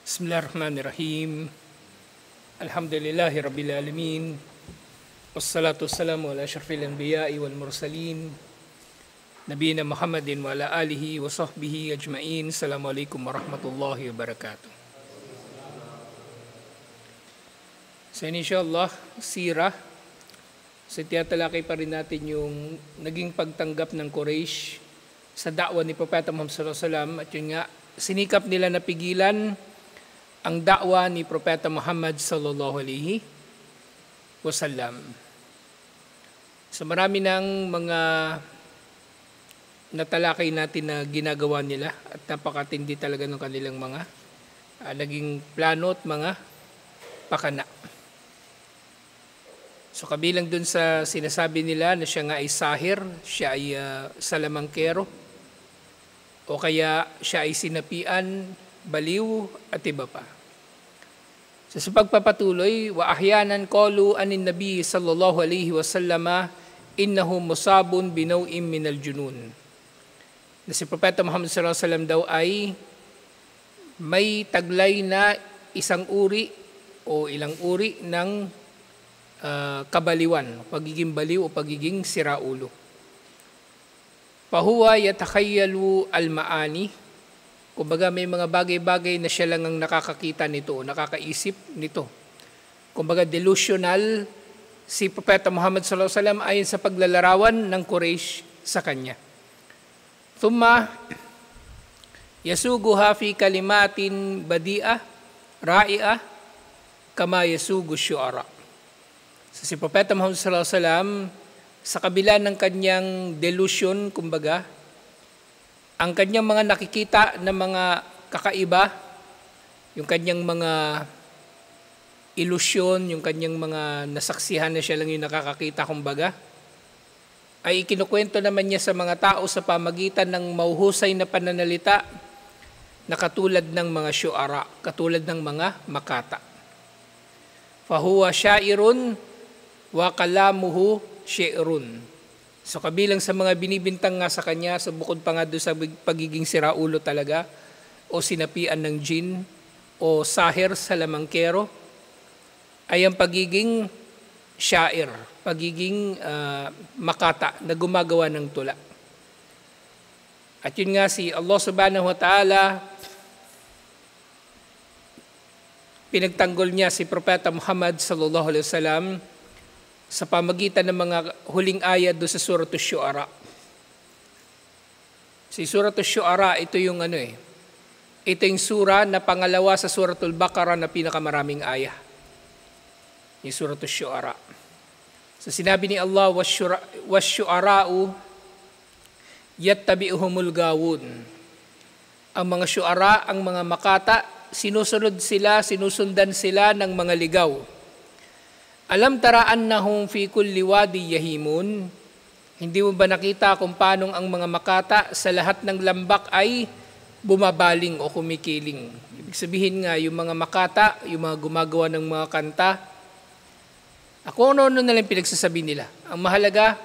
Bismillahirrahmanirrahim. Alhamdulillahi Rabbil Alamin. Wassalatu wassalamu ala asyrafil anbiya'i wal mursalin. Nabiyina Muhammadin wa ala alihi wa sahbihi ajma'in. Assalamualaikum warahmatullahi wabarakatuh. So insyaAllah, sirah. So tiyatalakay pa rin natin yung naging pagtanggap ng Quraysh sa da'wa ni Propeta Muhammad sallallahu alaihi wasallam. At yun nga, sinikap nila na pigilan ang da'wa ni Propeta Muhammad sallallahu alaihi wasallam. So marami ng mga natalakay natin na ginagawa nila at napakatindi talaga ng kanilang mga naging plano at mga pakana. So kabilang dun sa sinasabi nila na siya nga ay sahir, siya ay salamangkero, o kaya siya ay sinapian, baliw at iba pa. So, sa pagpapatuloy, wa ahyanan qalu anin nabi sallallahu alaihi wasallama innahu musabun binaw'in minal junun. Na si Propeta Muhammad sallallahu alaihi wasallam daw ay may taglay na isang uri o ilang uri ng kabaliwan, pagiging baliw o pagiging siraulo. Fahuwa yatakhayalu al-maani. Kumbaga may mga bagay-bagay na siya lang ang nakakakita nito, nakakaisip nito. Kumbaga delusional si Propeta Muhammad sallallahu alaihi wasallam ayon sa paglalarawan ng Quraysh sa kanya. Thumma yasuguha fi kalimatin badi'ah, ra'i'ah, kama yasugu syu'ara. So, si Propeta Muhammad sallallahu alaihi wasallam sa kabila ng kanyang delusion, kumbaga, ang kanyang mga nakikita na mga kakaiba, yung kanyang mga ilusyon, yung kanyang mga nasaksihan na siya lang yung nakakakita, kumbaga, ay ikinukwento naman niya sa mga tao sa pamagitan ng mauhusay na pananalita na katulad ng mga syu'ara, katulad ng mga makata. Fahuwa syairun wa kalamuhu syairun. So kabilang sa mga binibintang nga sa kanya, so bukod pa nga doon sa pagiging siraulo talaga, o sinapian ng jin, o sahir, salamangkero, ay ang pagiging syair, pagiging makata na gumagawa ng tula. At yun nga si Allah subhanahu wa ta'ala, pinagtanggol niya si Propeta Muhammad sallallahu alaihi wasallam sa pamagitan ng mga huling ayat do sa Suratul Syu'ara. Si Suratul Syu'ara, ito yung ito yung sura na pangalawa sa Suratul Baqarah na pinakamaraming ayah. Yung Suratul Syu'ara. So sinabi ni Allah, wasyu'ara'u yattabi'uhumul gawun. Ang mga syu'ara, ang mga makata, sinusundan sila ng mga ligaw. Alam tara annahum fi kulli wadi yahimun. Hindi mo ba nakita kung paanong ang mga makata sa lahat ng lambak ay bumabaling o kumikiling? Ibig sabihin nga, yung mga makata, yung mga gumagawa ng mga kanta, ako ano na lang pinagsasabi nila. Ang mahalaga,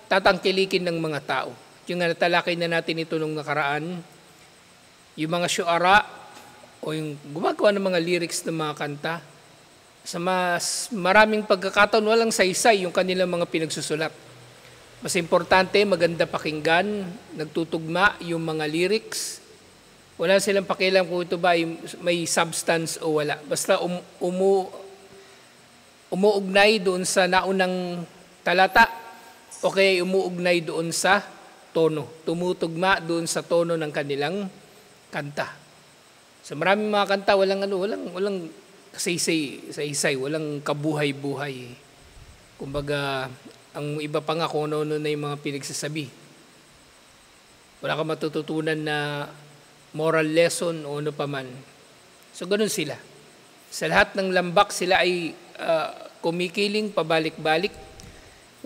tatangkilikin ng mga tao. Yung nga natalakay na natin ito nung nakaraan, yung mga syu'ara o yung gumagawa ng mga lyrics ng mga kanta, sa mas maraming pagkakataon, walang saysay yung kanilang mga pinagsusulat. Mas importante, maganda pakinggan, nagtutugma yung mga lyrics. Wala silang pakialam kung ito ba may substance o wala. Basta umuugnay doon sa naunang talata o kaya umuugnay doon sa tono. Tumutugma doon sa tono ng kanilang kanta. Sa maraming mga kanta, walang saysay, walang kabuhay-buhay. Kumbaga, ang iba pa nga kung ano na yung mga pinagsasabi. Wala ka matututunan na moral lesson o ano pa man. So, ganun sila. Sa lahat ng lambak, sila ay kumikiling pabalik-balik.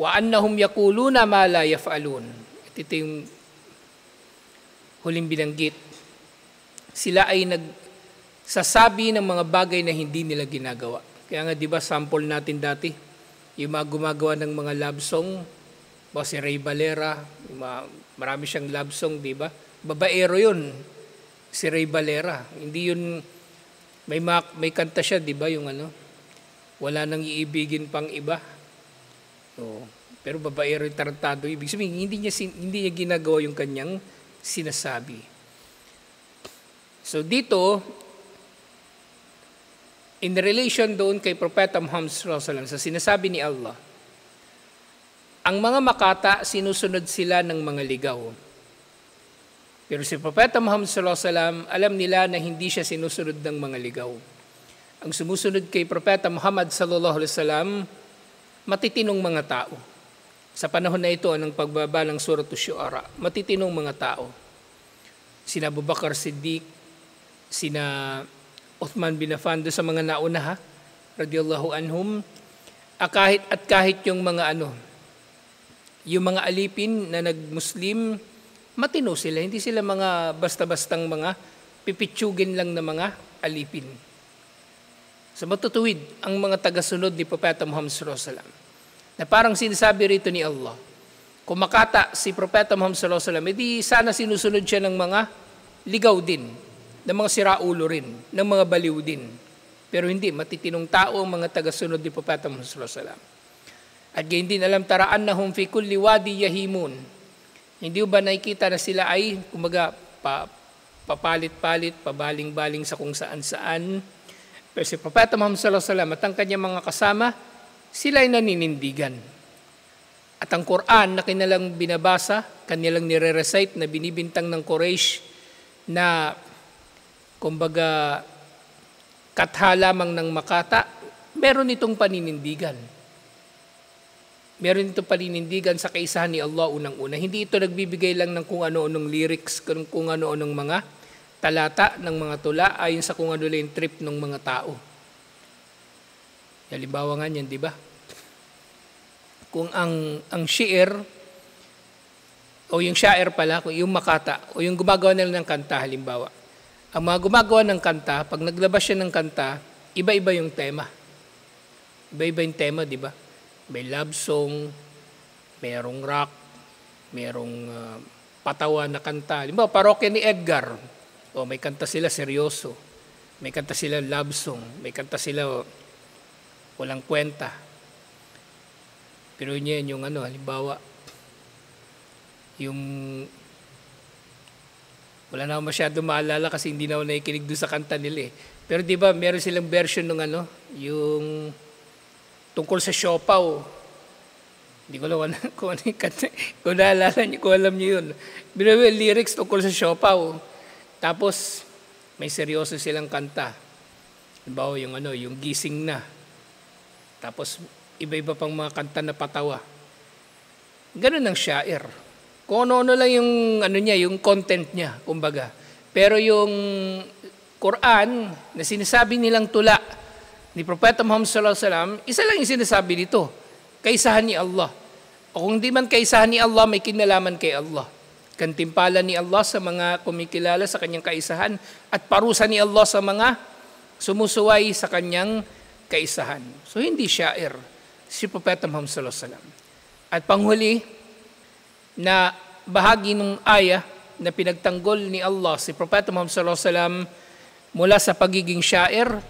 Wa annahum yaquluna ma la yaf'alun. Ito yung huling binanggit. Sila ay sasabi ng mga bagay na hindi nila ginagawa. Kaya nga, di ba, sample natin dati, yung mga gumagawa ng mga love song, si Ray Valera, marami siyang love song, di ba? Babaero yun, si Ray Valera. Hindi yun May kanta siya, di ba, yung ano, wala nang iibigin pang iba. So, pero babaero yung tarantado. Ibig sabihin, hindi niya ginagawa yung kanyang sinasabi. So dito, in relation doon kay Propeta Muhammad sallallahu alaihi wasallam, sa sinasabi ni Allah, ang mga makata, sinusunod sila ng mga ligaw. Pero si Propeta Muhammad sallallahu alaihi wasallam, alam nila na hindi siya sinusunod ng mga ligaw. Ang sumusunod kay Propeta Muhammad sallallahu alaihi wasallam, matitinong mga tao. Sa panahon na ito, ng pagbaba ng Surah Asy-Syu'ara, matitinong mga tao. Sina Abu Bakar Siddiq, sina Uthman bin Affan, sa mga nauna, radiyallahu anhum, kahit yung mga yung mga alipin na nag-Muslim, matino sila. Hindi sila mga basta-bastang mga pipitsugin lang na mga alipin. So matutuwid ang mga tagasunod ni Propeta Muhammad sallallahu alaihi wasallam. Na parang sinasabi rito ni Allah, kung makata si Propeta Muhammad sallallahu alaihi wasallam, edi sana sinusunod siya ng mga ligaw din, ng mga siraulo rin, ng mga baliw din. Pero hindi, matitinong tao ang mga tagasunod ni Propeta Muhammad sallallahu alaihi wasallam. At gayon din, alam taraan na hum fi kulli wadi yahimun. Hindi ba nakikita na sila ay, kumaga, papalit-palit, pabaling-baling sa kung saan-saan. Pero si Propeta Muhammad sallallahu alaihi wasallam at ang kanyang mga kasama, sila ay naninindigan. At ang Quran na kanilang binabasa, kanilang nire-recite na binibintang ng Quraysh na kumbaga katha lamang ng makata, meron itong paninindigan. Meron itong paninindigan sa kaisahan ni Allah unang-una. Hindi ito nagbibigay lang ng kung ano-anong lyrics, kung ano-anong mga talata ng mga tula ayon sa kung ano lang yung trip ng mga tao. Halimbawa nga yan, di ba? Kung ang shi'ir, o yung sha'ir pala, kung yung makata, o yung gumagawa nila ng kanta, halimbawa. Ang mga gumagawa ng kanta, pag naglabas siya ng kanta, iba-iba yung tema. Iba-iba yung tema, di ba? May love song, merong rock, merong patawa na kanta. Halimbawa, parokya ni Edgar, o may kanta sila seryoso, may kanta sila love song, may kanta sila walang kwenta. Pero yun yung halimbawa, yung wala na ako masyado maalala kasi hindi na ako nakikinig doon sa kanta nila eh. Pero di ba meron silang version ng yung tungkol sa siopaw. Hindi ko alam kung ano yung kanta. Kung naalala niyo, kung alam niyo yun. Binawa lyrics tungkol sa siopaw. Tapos may seryoso silang kanta. Halimbawa yung gising na. Tapos, iba-iba pang mga kanta na patawa. Ganun ang sha'ir. Kung ano-ano lang yung, yung content niya, kumbaga. Pero yung Quran, na sinasabi nilang tula ni Propeta Muhammad sallallahu alaihi wasallam, isa lang yung sinasabi dito, kaisahan ni Allah. O kung di man kaisahan ni Allah, may kinalaman kay Allah. Kantimpala ni Allah sa mga kumikilala sa kanyang kaisahan at parusa ni Allah sa mga sumusuway sa kanyang kaisahan. So hindi sha'ir si Propeta Muhammad sallallahu alaihi wasallam. At panghuli na bahagi ng aya na pinagtanggol ni Allah si Propeta Muhammad sallallahu alaihi wasallam mula sa pagiging sha'ir.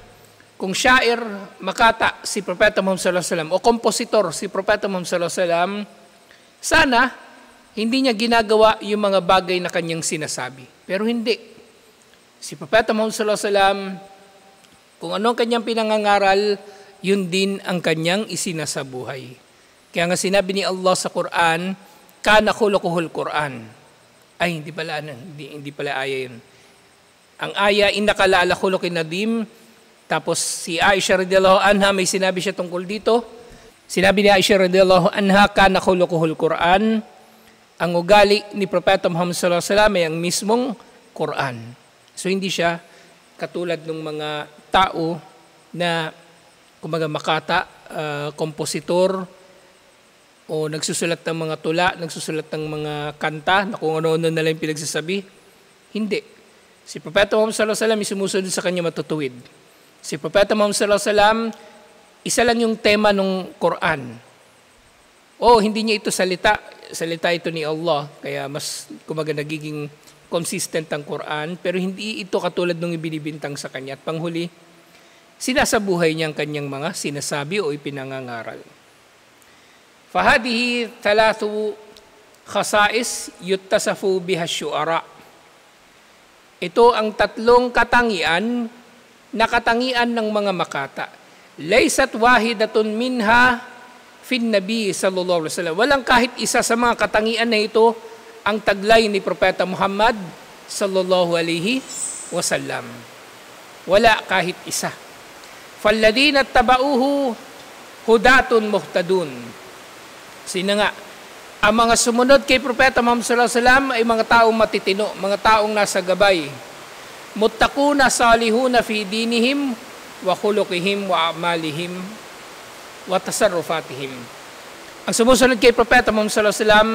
Kung sha'ir, makata si Propeta Muhammad sallallahu alaihi wasallam o kompositor si Propeta Muhammad sallallahu alaihi wasallam, sana hindi niya ginagawa yung mga bagay na kanyang sinasabi. Pero hindi. Si Propeta Muhammad sallallahu alaihi wasallam, kung ano ang kanyang pinangangaral, yun din ang kanyang isinasabuhay. Kaya nga sinabi ni Allah sa Quran, kana khuluquhul Quran. Ay, hindi pala aya yun. Ang aya, innaka la'ala khuluqin nadim. Tapos si Aisha radhiyallahu anha, may sinabi siya tungkol dito. Sinabi ni Aisha radhiyallahu anha, kana khuluquhul Quran. Ang ugali ni Propeta Muhammad sallallahu alaihi wasallam ay ang mismong Quran. So hindi siya katulad ng mga tao na kumbaga makata, kompositor, o nagsusulat ng mga tula, nagsusulat ng mga kanta, na kung ano-ano na lang pinagsasabi. Hindi. Si Propeta Muhammad sallallahu alaihi wasallam sumusunod sa kanya matutuwid. Si Propeta Muhammad sallallahu alaihi wasallam, isa lang yung tema ng Quran. Hindi niya ito salita ito ni Allah, kaya mas kumbaga nagiging consistent ang Quran, pero hindi ito katulad ng ibinibintang sa kanya. At panghuli, sinasabuhay niya ang kanyang mga sinasabi o ipinangangaral. Fahadihi thalathu khasais yuttasafu biha syu'ara. Ito ang tatlong katangian na katangian ng mga makata. Laysat wahidatun minha fin nabi sallallahu alaihi wasallam. Walang kahit isa sa mga katangian na ito ang taglay ni Propeta Muhammad sallallahu alaihi wasallam. Wala kahit isa. Falladina tabauhu hudatun muhtadun. Sino nga? Ang mga sumunod kay Propeta Muhammad sallallahu alaihi wasallam ay mga taong matitino, mga taong nasa gabay. Muttaquna salihuna fi dinihim wa khuluqihim wa a'malihim wa tasarrufatihim. Ang sumusunod kay Propeta Muhammad sallallahu alaihi wasallam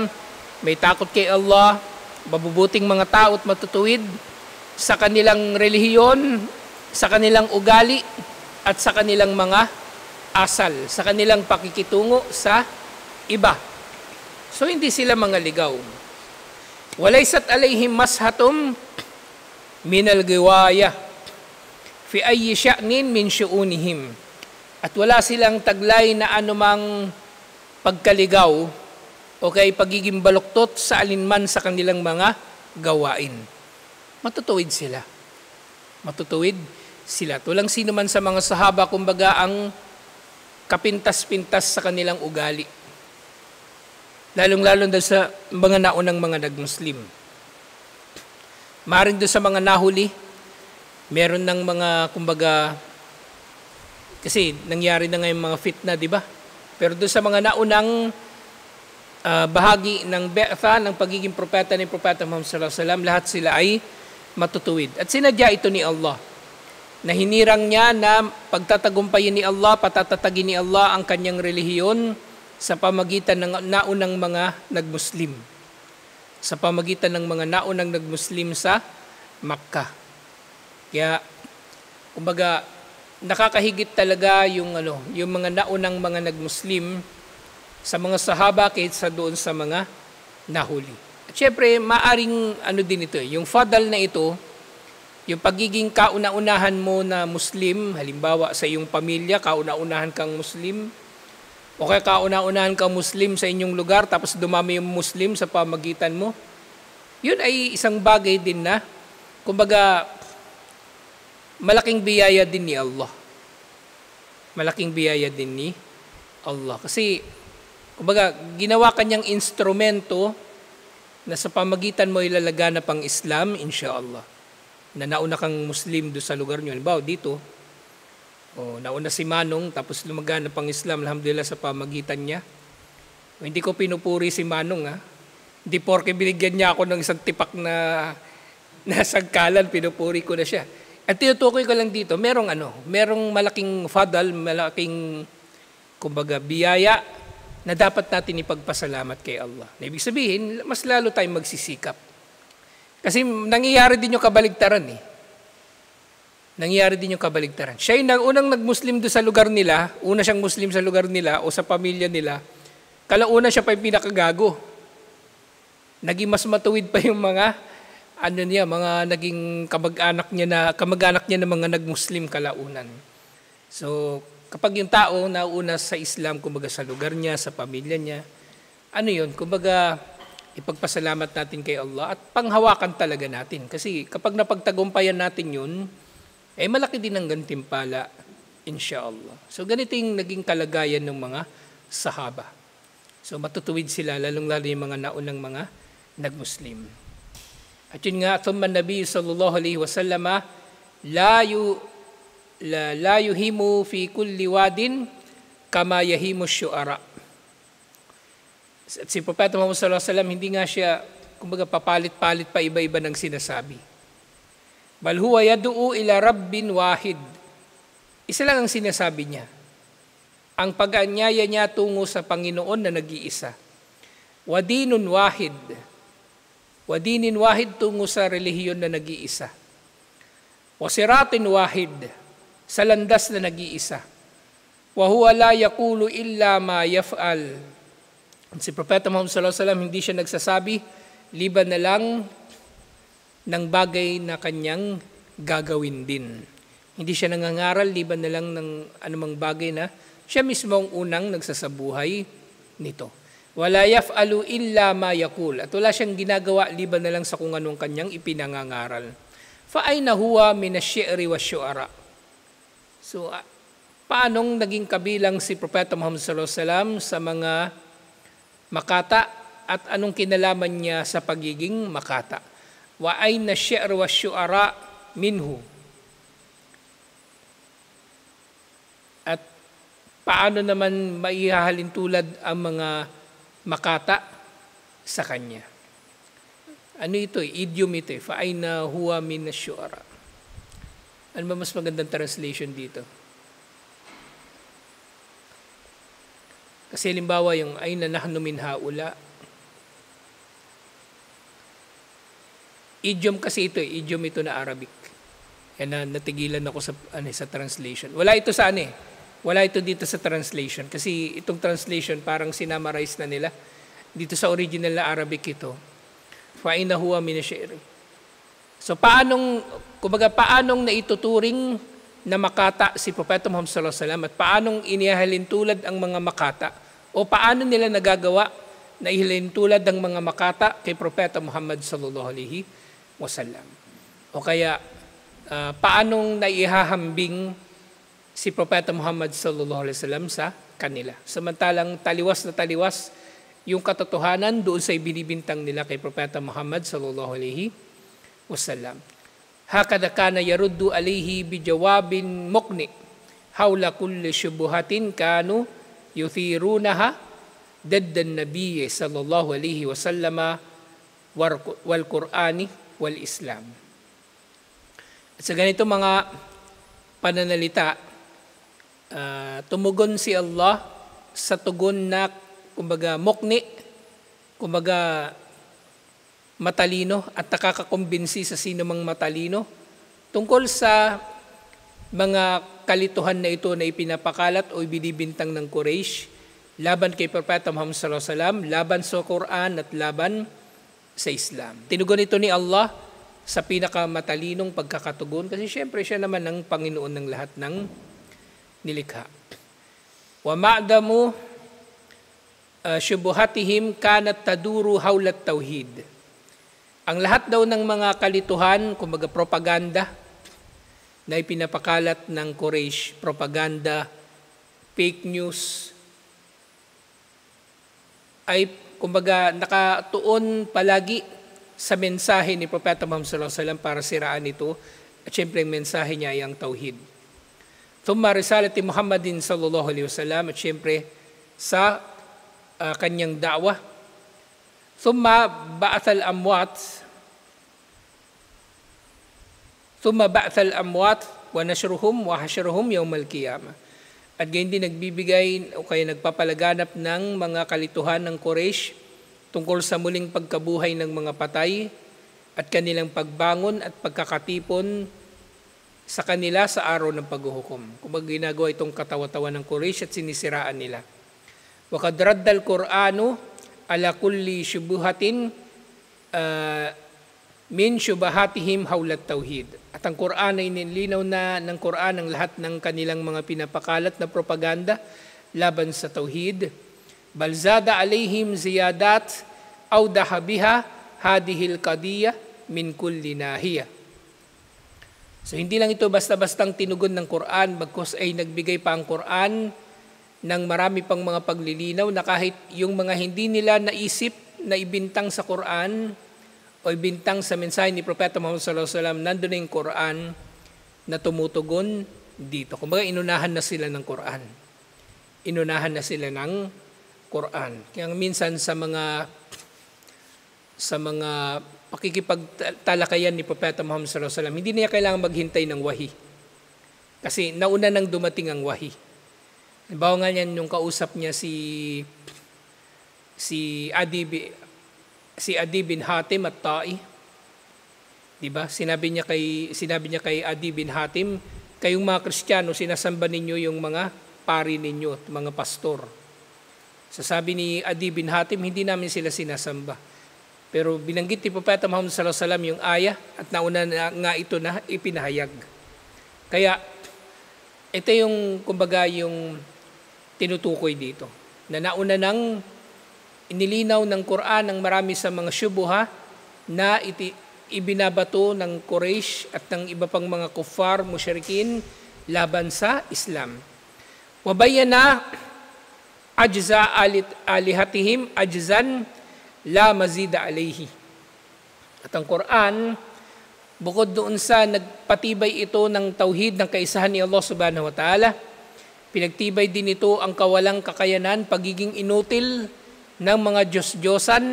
may takot kay Allah, mabubuting mga tao at matutuwid sa kanilang relihiyon, sa kanilang ugali at sa kanilang mga asal, sa kanilang pakikitungo sa iba. So hindi sila mga ligaw. Walaysat alayhim mashatum minal giwaya fi ayyi sya'nin min syu'unihim. At wala silang taglay na anumang pagkaligaw o kay pagiging baluktot sa alinman sa kanilang mga gawain. Matutuwid sila. Matutuwid sila. Walang sino man sa mga sahaba, kumbaga, ang kapintas-pintas sa kanilang ugali. Lalong-lalo doon sa mga naunang mga nag-Muslim. Maaaring doon sa mga nahuli, meron ng mga, kumbaga, kasi nangyari na ngayon mga fitna, di ba? Pero doon sa mga naunang bahagi ng be'tha, ng pagiging propeta ni Propeta Muhammad sallallahu alaihi wasallam, lahat sila ay matutuwid. At sinadya ito ni Allah, na hinirang niya na pagtatagumpayin ni Allah, patatatagin ni Allah ang kanyang relihiyon sa pamagitan ng naunang mga nag-Muslim. Sa pamagitan ng mga naunang nag-Muslim sa Makkah. Kaya, kumbaga, nakakahigit talaga yung mga naunang mga nag-Muslim sa mga sahaba kaysa doon sa mga nahuli. At syempre, maaring din ito, yung fadal na ito, yung pagiging kauna-unahan mo na Muslim, halimbawa sa iyong pamilya, kauna-unahan kang Muslim, o kaya kauna-unahan kang Muslim sa inyong lugar, tapos dumami yung Muslim sa pamagitan mo, yun ay isang bagay din na, kumbaga, malaking biyaya din ni Allah. Malaking biyaya din ni Allah. Kasi, kumbaga, ginawa kanyang instrumento na sa pamagitan mo ilalaganap ang Islam, insyaAllah. Na nauna kang Muslim doon sa lugar nyo. Halimbawa, dito, nauna si Manong, tapos lumaganap ang Islam, alhamdulillah, sa pamagitan niya. Hindi ko pinupuri si Manong, ha? Hindi porke binigyan niya ako ng isang tipak na sagkalan, pinupuri ko na siya. At tinutukoy ko lang dito, merong malaking fadal, malaking, kumbaga, biyaya na dapat natin ipagpasalamat kay Allah. Ibig sabihin, mas lalo tayong magsisikap. Kasi nangyayari din yung kabaligtaran eh. Nangyayari din yung kabaligtaran. Siya yung unang nag-Muslim doon sa lugar nila, una siyang Muslim sa lugar nila o sa pamilya nila, kalauna siya pa yung pinakagago. Naging mas matuwid pa yung mga, mga naging kamag-anak niya na mga nag-Muslim kalaunan. So, kapag yung tao nauna sa Islam, kumbaga sa lugar niya, sa pamilya niya, kumbaga, ipagpasalamat natin kay Allah at panghawakan talaga natin. Kasi kapag napagtagumpayan natin yun, malaki din ang gantimpala, insyaAllah. So ganito yung naging kalagayan ng mga sahaba. So matutuwid sila, lalong-lalo yung mga naunang mga nag-Muslim. At yun nga, thumma Nabi sallallahu alaihi wasallam, la yuhimu fi kulli wadin kama yahimu syu'ara. At si Propeta Muhammad sallallahu alaihi wasallam, hindi nga siya, kumbaga, papalit-palit pa iba-iba ng sinasabi. Bal huwa yad'u ila rabbin wahid. Isa lang ang sinasabi niya. Ang pag-anyaya niya tungo sa Panginoon na nag-iisa. Wa dinun wahid. Wa dinin wahid tungo sa relihiyon na nag-iisa. Wa siratin wahid. Sa landas na nag-iisa. Wa huwa la yaqulu illa ma yaf'al. Si Propeta Muhammad sallallahu alaihi wasallam, hindi siya nagsasabi liban na lang ng bagay na kanyang gagawin din. Hindi siya nangangaral liban na lang ng anumang bagay na siya mismo ang unang nagsasabuhay nito. Wala yaf'alu illa ma yaqul. At wala siyang ginagawa liban na lang sa kung anong kanyang ipinangangaral. Fa ayna huwa min asy-syi'ri wasyu'ara. So, paanong naging kabilang si Propeta Muhammad sallallahu alaihi wasallam sa mga makata at anong kinalaman niya sa pagiging makata? Wa ayna asy-syi'ru wasyu'ara minhu. At paano naman maihahalin tulad ang mga makata sa kanya? Ano ito? Idiom ito. Fa ayna huwa min asy-syu'ara. Ano ba mas magandang translation dito? Kasi halimbawa yung ayna nahnu min haula. Idiom kasi ito. Idiom ito na Arabic. Yan na natigilan ako sa translation. Wala ito sa Wala ito dito sa translation. Kasi itong translation parang sinamarize na nila. Dito sa original na Arabic ito. Fa'ina huwa min asy-syi'ri. So paanong naituturing na makata si Propeta Muhammad sallallahu alaihi wasallam at paanong inihalin tulad ang mga makata o paano nila nagagawa na ihalin tulad ang mga makata kay Propeta Muhammad sallallahu alaihi wasallam. O kaya paanong naihahambing si Propeta Muhammad sallallahu alaihi wasallam sa kanila. Samantalang taliwas na taliwas yung katotohanan doon sa ibinibintang nila kay Propeta Muhammad sallallahu alaihi wasallam. Hakada kana yaruddu alaihi bijawabin muqni hawla kulli syubuhatin kanu yuthirunaha daddan nabiyyi sallallahu alaihi wasallama wal Qur'ani wal Islam. At sa ganito mga pananalita, tumugon si Allah sa tugon na kumbaga mukni, kumbaga matalino at nakakakumbinsi sa sino mang matalino tungkol sa mga kalituhan na ito na ipinapakalat o ibinibintang ng Quraysh laban kay Propeta Muhammad sallallahu alaihi wasallam, laban sa Quran at laban sa Islam. Tinugon ito ni Allah sa pinakamatalinong pagkakatugon kasi syempre siya naman ang Panginoon ng lahat ng nilikha. Wa ma'damu syubuhatihim kanat taduru hawlat tauhid. Ang lahat daw ng mga kalituhan, kumbaga propaganda na ipinapakalat ng Quraysh, propaganda, fake news, ay kumbaga nakatuon palagi sa mensahe ni Propeta Muhammad sallallahu alaihi wasallam para siraan ito. At syempre ang mensahe niya ay ang tauhid. Thumma risalati Muhammadin sallallahu alaihi wasallam at syempre sa kanyang da'wah. Thumma ba'athal amwat wa nashruhum wa hasyruhum yawmal qiyamah. At gayon din nagbibigay o kaya nagpapalaganap ng mga kalituhan ng Quraysh tungkol sa muling pagkabuhay ng mga patay at kanilang pagbangon at pagkakatipon sa kanila sa araw ng paghuhukom. Kung ginagawa itong katawa-tawa ng Quraysh at sinisiraan nila. Wa qad radda al-Qur'anu ala kulli syubuhatin min syubahatihim hawlat tauhid. At ang Quran ay nilinaw na ng Quran ang lahat ng kanilang mga pinapakalat na propaganda laban sa tauhid. Bal zada alaihim ziyadat awdaha biha hadihil qadiyah min kulli nahiya. So hindi lang ito basta-bastang tinugon ng Quran, bagkus ay nagbigay pa ang Quran ng marami pang mga paglilinaw na kahit yung mga hindi nila naisip na ibintang sa Quran o ibintang sa mensahe ni Propeta Muhammad sallallahu alaihi wasallam, nandun na yung Quran na tumutugon dito. Kumbaga inunahan na sila ng Quran. Inunahan na sila ng Quran. Kaya minsan sa mga pakikipagtalakayan ni Propeta Muhammad sallallahu alaihi wasallam, hindi niya kailangan maghintay ng wahi. Kasi nauna nang dumating ang wahi. Halimbawa nga yan, yung kausap niya si Adi bin Hatim at-Tai. Diba? Sinabi niya kay Adi bin Hatim, kayong mga Kristiyano, sinasamba ninyo yung mga pari ninyo at mga pastor. Sasabi ni Adi bin Hatim, hindi namin sila sinasamba. Pero binanggit ni Propeta Muhammad sallallahu alaihi wasallam yung ayah at nauna na nga ito na ipinahayag. Kaya ito yung kumbaga yung tinutukoy dito. Na nauna nang inilinaw ng Quran ang marami sa mga syubuha na ibinabato ng Quraysh at ng iba pang mga kuffar, musyrikin laban sa Islam. Wabayana ajza alihatihim ajzan la mazida alayhi. At ang Quran, bukod doon sa nagpatibay ito ng tauhid ng kaisahan ni Allah subhanahu wa ta'ala, pinagtibay din ito ang kawalang kakayanan, pagiging inutil ng mga Diyos-Diyosan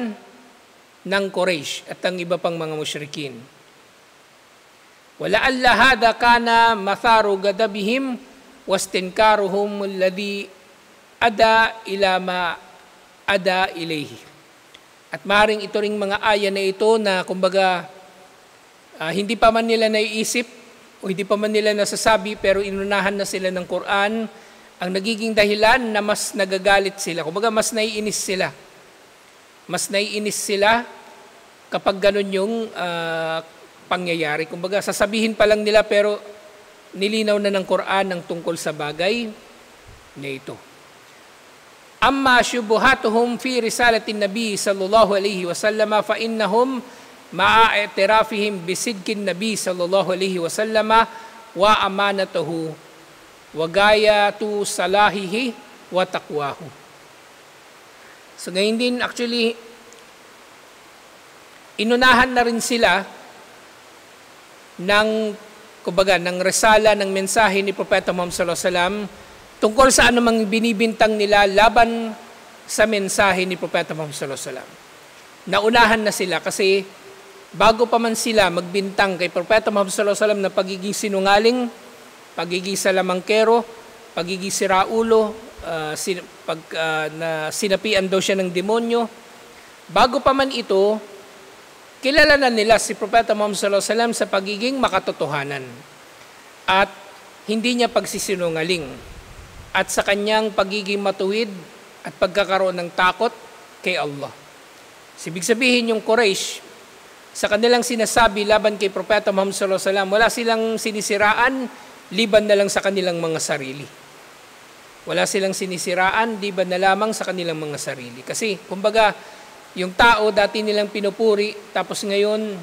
ng Quraysh at ang iba pang mga musyrikin. Wala alla hada kana matharu gadabihim wastinkaruhum alladhi ada ila ma ada ilayhi. At maaaring ito ring mga aya na ito na kumbaga hindi pa man nila naiisip o hindi pa man nila nasasabi pero inunahan na sila ng Quran ang nagiging dahilan na mas nagagalit sila. Kumbaga mas naiinis sila. Mas naiinis sila kapag ganun yung pangyayari. Kumbaga sasabihin pa lang nila pero nilinaw na ng Quran ang tungkol sa bagay na ito. Amma syubuhatuhum fi risalatin Nabi sallallahu alaihi wasallam fa innahum ma'a i'tirafihim bisidqin Nabi sallallahu alaihi wasallam wa amanatuhu wa gayatu salahihi wa taqwahu. So ngayon din actually inunahan na rin sila ng kumbaga ng resala ng mensahe ni Propeta Muhammad sallallahu alaihi wasallam tungkol sa anumang binibintang nila laban sa mensahe ni Propeta Muhammad sallallahu alaihi wasallam. Naunahan na sila kasi bago pa man sila magbintang kay Propeta Muhammad sallallahu alaihi wasallam na pagiging sinungaling, pagiging salamangkero, pagiging siraulo, na sinapian daw siya ng demonyo, bago pa man ito, kilala na nila si Propeta Muhammad sallallahu alaihi wasallam sa pagiging makatotohanan at hindi niya pagsisinungaling at sa kanyang pagiging matuwid at pagkakaroon ng takot kay Allah. Ibig sabihin yung Quraysh, sa kanilang sinasabi laban kay Propeta Muhammad sallallahu alaihi wasallam, wala silang sinisiraan liban na lang sa kanilang mga sarili. Wala silang sinisiraan liban na lamang sa kanilang mga sarili. Kasi kumbaga, yung tao dati nilang pinupuri, tapos ngayon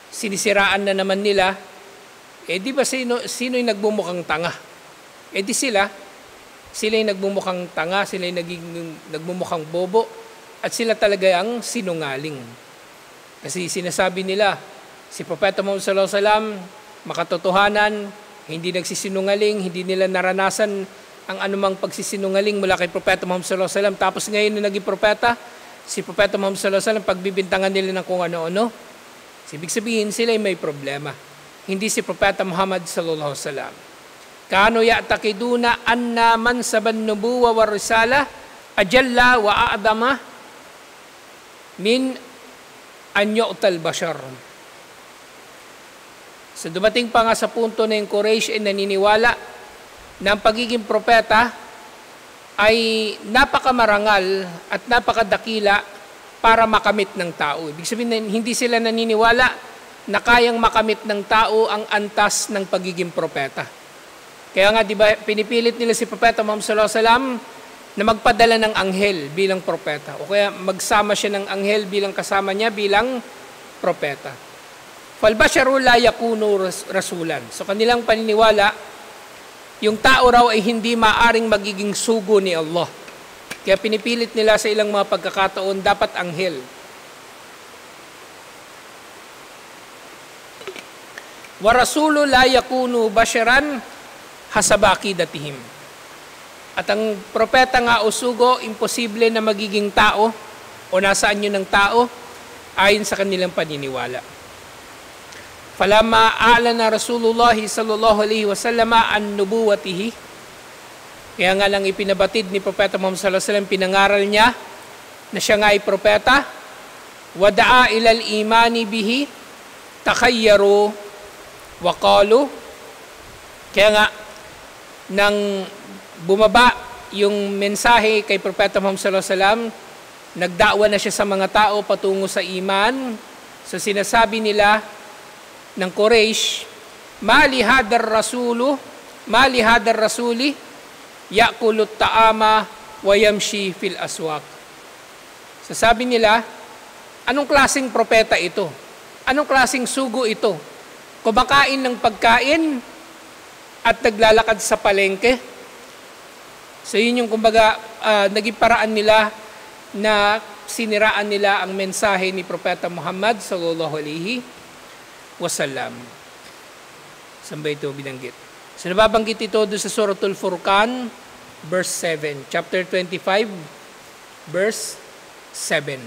sinisiraan na naman nila, di ba sino yung nagbumukhang tanga? Di sila yung nagbumukhang tanga, sila yung nagbumukhang bobo, at sila talaga ang sinungaling. Kasi sinasabi nila, si Propeta Muhammad sallallahu alaihi wasallam, makatotohanan, hindi nagsisinungaling, hindi nila naranasan ang anumang pagsisinungaling mula kay Propeta Muhammad sallallahu alaihi wasallam. Tapos ngayon na naging propeta, si Propeta Muhammad sallallahu alaihi wasallam, pagbibintangan nila ng kung ano-ano, ibig sabihin sila ay may problema. Hindi si Propeta Muhammad sallallahu alaihi wasallam. Kano ya'taqiduna anna mansaban nubuwa wa risala ajalla wa a'dama min an yu'tal bashar. So dumating pa nga sa punto na yung Quraysh ay naniniwala na ang pagiging propeta ay napakamarangal at napakadakila para makamit ng tao. Ibig sabihin hindi sila naniniwala na kayang makamit ng tao ang antas ng pagiging propeta. Kaya nga, di ba, pinipilit nila si Propeta Muhammad sallallahu alaihi wasallam na magpadala ng anghel bilang propeta. O kaya magsama siya ng anghel bilang kasama niya bilang propeta. Falbasharu la yakunu rasulan. So kanilang paniniwala, yung tao raw ay hindi maaring magiging sugo ni Allah. Kaya pinipilit nila sa ilang mga pagkakataon, dapat anghel. Wa rasulu la yakunu basharan hasabakidatihim. At ang propeta nga o sugo, imposible na magiging tao o nasaan yun ng tao ayon sa kanilang paniniwala. Falamma a'lana Rasulullah sallallahu alaihi wasallam an nubuwatihi. Kaya nga lang ipinabatid ni Propeta Muhammad sallallahu alaihi wasallam, pinangaral niya na siya nga ay propeta. Wada'a ilal imani bihi takhayyaru wa qalu. Kaya nga nang bumaba yung mensahe kay Propeta Muhammad sallallahu alaihi wasallam, Nagdaawa na siya sa mga tao patungo sa iman. So sinasabi nila ng Quraysh, mali hadar rasuli yakulut ta'ama wa yamshi fil aswaq. So sabi nila, anong klaseng propeta ito? Anong klaseng sugo ito? Kumakain ng pagkain at naglalakad sa palengke. So yun yung kumbaga naging paraan nila na siniraan nila ang mensahe ni Propeta Muhammad sallallahu alaihi wasallam. Saan ba ito binanggit? So nababanggit ito doon sa Suratul Furqan, verse 7. Chapter 25, verse 7.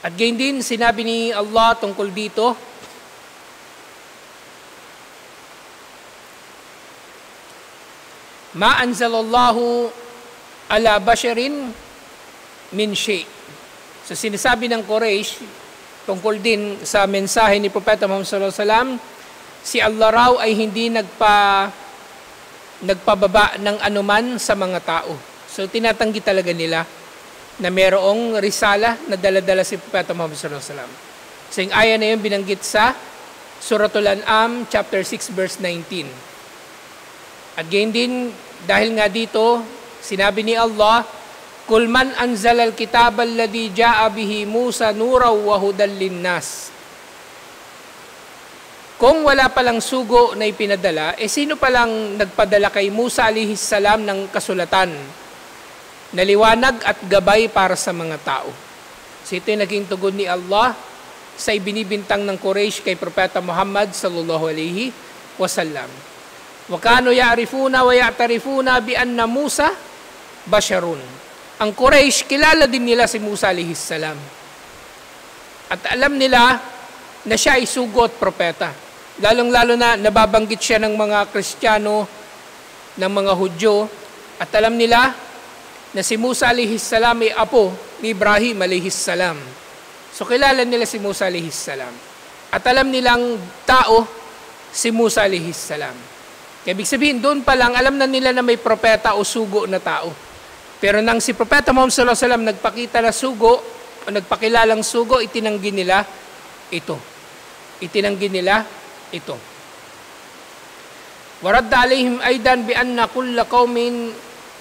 At gayon din, sinabi ni Allah tungkol dito, ma anzalallahu ala basharin min shay. So sinasabi ng Quraysh tungkol din sa mensahe ni Propeta Muhammad sallallahu alaihi wasallam, si Allah raw ay hindi nagpababa ng anuman sa mga tao. So tinatanggi talaga nila na mayroong risala na dala-dala si Propeta Muhammad sallallahu alaihi wasallam. So yung aya na yun binanggit sa Suratul An'am chapter 6 verse 19. At gayon din, dahil nga dito, sinabi ni Allah, Kul man anzalal kitab alladhi ja'a bihi Musa nuraw wa hudal linnas. Kung wala palang sugo na ipinadala, sino palang nagpadala kay Musa alaihi salam ng kasulatan na liwanag at gabay para sa mga tao? So ito yung naging tugon ni Allah sa ibinibintang ng Quraysh kay Propeta Muhammad sallallahu alaihi wasallam. Wa kanu ya'rifuna wa ya'tarifuna bi anna Musa basharun. Ang Quraysh, kilala din nila si Musa alaihi salam. At alam nila na siya ay sugo at propeta. Lalong-lalo na nababanggit siya ng mga Kristiyano, ng mga Hudyo, at alam nila na si Musa alaihi salam ay apo ni Ibrahim alaihi salam. So kilala nila si Musa alaihi salam. At alam nilang tao si Musa alaihi salam. Kaya ibig sabihin, doon pa lang, alam na nila na may propeta o sugo na tao. Pero nang si Propeta Muhammad sallallahu alaihi wasallam nagpakita na sugo, o nagpakilalang sugo, itinanggi nila ito. Itinanggi nila ito. Waradda alaihim aidan bi anna kulla qaumin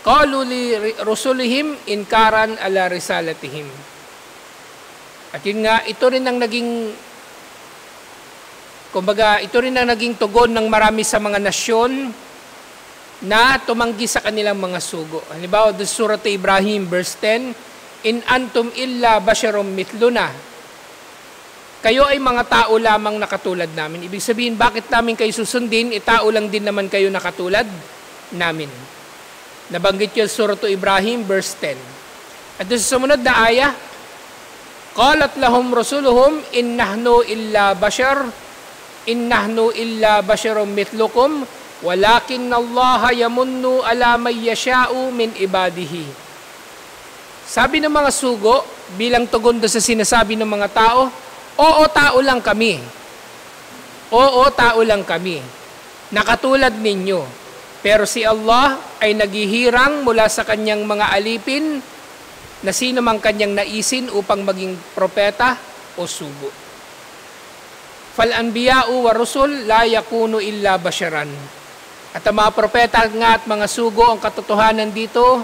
qalu li rusulihim inkaran ala risalatihim. At yun nga, ito rin ang naging, kumbaga, ito rin ang naging tugon ng marami sa mga nasyon na tumanggi sa kanilang mga sugo. Halimbawa, sa Surat Ibrahim, verse 10, In antum illa basharum mithluna. Kayo ay mga tao lamang na katulad namin. Ibig sabihin, bakit namin kayo susundin? Tao lang din naman kayo na katulad namin. Nabanggit yun sa Surat Ibrahim, verse 10. At sa sumunod na aya, Qalat lahum rusuluhum, In nahnu illa basharum mithlukum, walakin Allah yamunnu ala may yasha'u min ibadihi. Sabi ng mga sugo, bilang tugon doon sa sinasabi ng mga tao, oo, tao lang kami. Oo, tao lang kami. Nakatulad ninyo. Pero si Allah ay naghihirang mula sa kanyang mga alipin na sino mang kanyang naisin upang maging propeta o sugo. Fal-anbiya'u wa rusul la yakunu illa basharan. At ang mga propeta nga at mga sugo, ang katotohanan dito,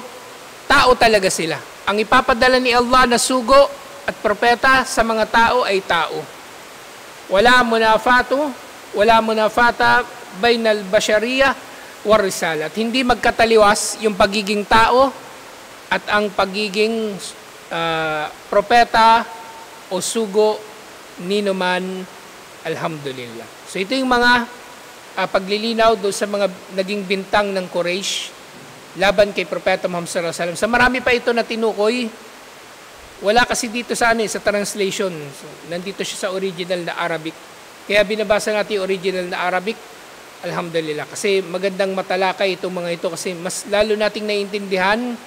tao talaga sila. Ang ipapadala ni Allah na sugo at propeta sa mga tao ay tao. Wala munafata bainal bashariyah war risala. At hindi magkataliwas yung pagiging tao at ang pagiging propeta o sugo nino man, alhamdulillah. So ito yung mga paglilinaw doon sa mga naging bintang ng Quraysh laban kay Propeta Muhammad sallallahu alaihi wasallam. Sa marami pa ito na tinukoy, wala kasi dito sa sa translation. So, nandito siya sa original na Arabic. Kaya binabasa natin yung original na Arabic, alhamdulillah. Kasi magandang matalakay itong mga ito kasi mas lalo nating naiintindihan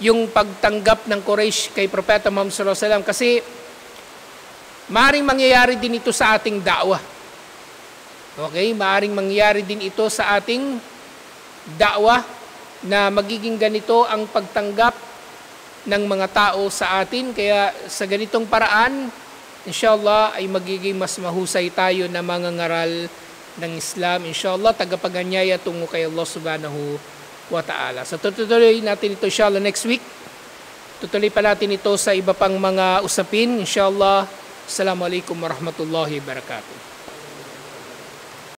yung pagtanggap ng Quraysh kay Propeta Muhammad sallallahu alaihi wasallam kasi maaaring mangyayari din ito sa ating da'wah. Okay, maaaring mangyari din ito sa ating da'wah na magiging ganito ang pagtanggap ng mga tao sa atin. Kaya sa ganitong paraan, inshallah ay magiging mas mahusay tayo na mga ngaral ng Islam. Inshallah, tagapaganyaya tungo kay Allah subhanahu wa ta'ala. So tutuloy natin ito inshallah next week. Tutuloy pa natin ito sa iba pang mga usapin. Inshallah, Assalamualaikum warahmatullahi wabarakatuh.